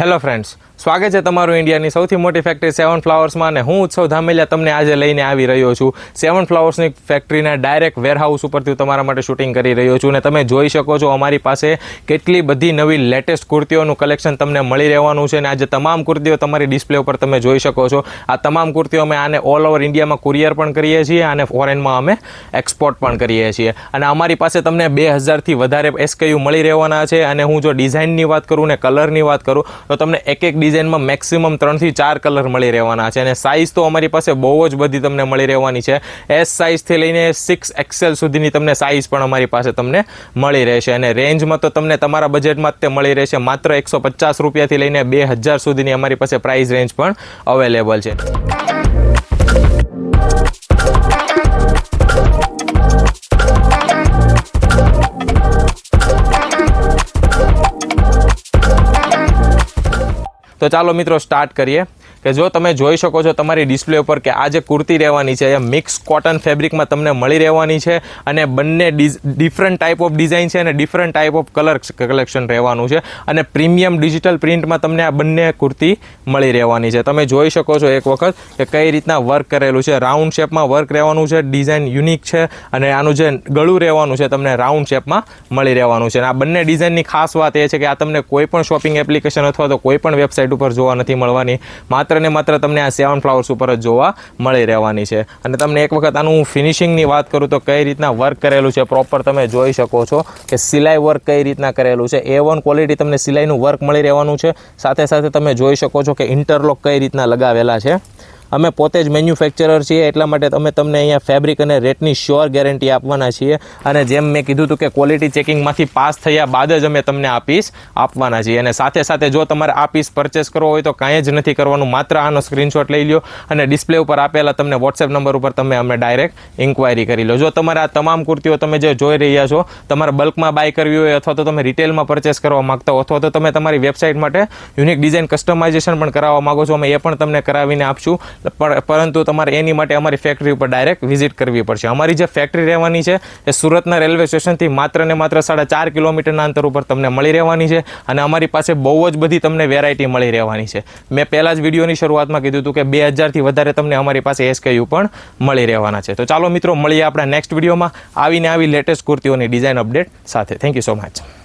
Hello friends, સ્વાગત છે તમારું ઇન્ડિયાની સૌથી મોટી ફેક્ટરી સેવન ફ્લાવર્સમાં અને હું ઉત્સવ ધામેલિયા તમને આજે લઈને આવી રહ્યો છું. સેવન ફ્લાવર્સની ફેક્ટરીના ડાયરેક્ટ વેરહાઉસ ઉપરથી તમારા માટે શૂટિંગ કરી રહ્યો છું અને તમે જોઈ શકો છો અમારી પાસે કેટલી બધી નવી લેટેસ્ટ કુર્તીઓનું કલેક્શન તમને મળી રહેવાનું છે અને આજે તમામ કુર્તીઓ તમારી ડિસ્પ્લે ઉપર તમે જોઈ શકો છો. આ તમામ કુર્તીઓ અમે આને ઓલ ઓવર ઇન્ડિયામાં કુરિયર પણ કરીએ છીએ અને ફોરેનમાં અમે એક્સપોર્ટ પણ કરીએ છીએ અને અમારી પાસે તમને 2000થી વધારે SKU મળી રહેવાના છે. અને હું જો ડિઝાઇનની વાત કરું ને કલરની વાત કરું તો તમને એક ડિઝાઇનમાં મેક્સિમમ 3 થી 4 કલર મળી રહેવાના છે અને સાઇઝ તો અમારી પાસે બહુ જ બધી તમને મળી રહેવાની છે. S સાઇઝથી લઈને 6XL સુધીની તમને સાઇઝ પણ અમારી પાસે તમને મળી રહેશે અને રેન્જમાં તો તમને તમારા બજેટમાં જ તે મળી રહેશે. માત્ર 150 રૂપિયાથી લઈને 2000 સુધીની અમારી પાસે પ્રાઇસ રેન્જ પણ અવેલેબલ છે. તો ચાલો મિત્રો સ્ટાર્ટ કરીએ કે જો તમે જોઈ શકો છો તમારી ડિસ્પ્લે ઉપર કે આ જે કુર્તી રહેવાની છે એ મિક્સ કોટન ફેબ્રિકમાં તમને મળી રહેવાની છે અને બંને ડિફરન્ટ ટાઈપ ઓફ ડિઝાઇન છે અને ડિફરન્ટ ટાઈપ ઓફ કલેક્શન રહેવાનું છે અને પ્રીમિયમ ડિજિટલ પ્રિન્ટમાં તમને આ બંને કુર્તી મળી રહેવાની છે. તમે જોઈ શકો છો એક વખત કે કઈ રીતના વર્ક કરેલું છે. રાઉન્ડ શેપમાં વર્ક રહેવાનું છે, ડિઝાઇન યુનિક છે અને આનું જે ગળું રહેવાનું છે તમને રાઉન્ડ શેપમાં મળી રહેવાનું છે. અને આ બંને ડિઝાઇનની ખાસ વાત એ છે કે આ તમને કોઈ પણ શોપિંગ એપ્લિકેશન અથવા તો કોઈ પણ વેબસાઇટ ઉપર જોવા નથી મળવાની. માત્ર ને માત્ર તમને આ સેવન ફ્લાવર્સ ઉપર જ જોવા મળી રહેવાની છે. અને તમને એક વખત આનું ફિનિશિંગની વાત કરું તો કઈ રીતના વર્ક કરેલું છે પ્રોપર તમે જોઈ શકો છો કે સિલાઈ વર્ક કઈ રીતના કરેલું છે. A1 ક્વોલિટી તમને સિલાઈનું વર્ક મળી રહેવાનું છે. સાથે સાથે તમે જોઈ શકો છો કે ઇન્ટરલોક કઈ રીતના લગાવેલા છે. અમે પોતે જ મેન્યુફેક્ચરર છીએ એટલા માટે અમે તમને અહીંયા ફેબ્રિક અને રેટની શ્યોર ગેરંટી આપવાના છીએ અને જેમ મેં કીધું હતું કે ક્વોલિટી ચેકિંગમાંથી પાસ થયા બાદ જ અમે તમને આ પીસ આપવાના છીએ. અને સાથે સાથે જો તમારે આ પીસ પરચેસ કરવો હોય તો કાંઈ જ નથી કરવાનું, માત્ર આનો સ્ક્રીનશોટ લઈ લો અને ડિસ્પ્લે ઉપર આપેલા તમને વોટ્સએપ નંબર ઉપર તમે અમે ડાયરેક્ટ ઇન્ક્વાયરી કરી લો. જો તમારે આ તમામ કુર્તીઓ તમે જે જોઈ રહ્યા છો તમારે બલ્કમાં બાય કરવી હોય અથવા તો તમે રિટેલમાં પરચેસ કરવા માગતા હો અથવા તો તમે તમારી વેબસાઇટ માટે યુનિક ડિઝાઇન કસ્ટમાઇઝેશન પણ કરાવવા માગો છો, અમે એ પણ તમને કરાવીને આપશું. પરંતુ તમારે એની માટે અમારી ફેક્ટરી ઉપર ડાયરેક્ટ વિઝિટ કરવી પડશે. અમારી જે ફેક્ટરી રહેવાની છે એ સુરતના રેલવે સ્ટેશનથી માત્ર ને માત્ર 4.5 કિલોમીટરના અંતર ઉપર તમને મળી રહેવાની છે અને અમારી પાસે બહુ જ બધી તમને વેરાયટી મળી રહેવાની છે. મેં પહેલાં જ વિડીયોની શરૂઆતમાં કીધું હતું કે 2000થી વધારે તમને અમારી પાસે SKU પણ મળી રહેવાના છે. તો ચાલો મિત્રો મળીએ આપણા નેક્સ્ટ વિડીયોમાં આવી લેટેસ્ટ કુર્તીઓની ડિઝાઇન અપડેટ સાથે. Thank you so much.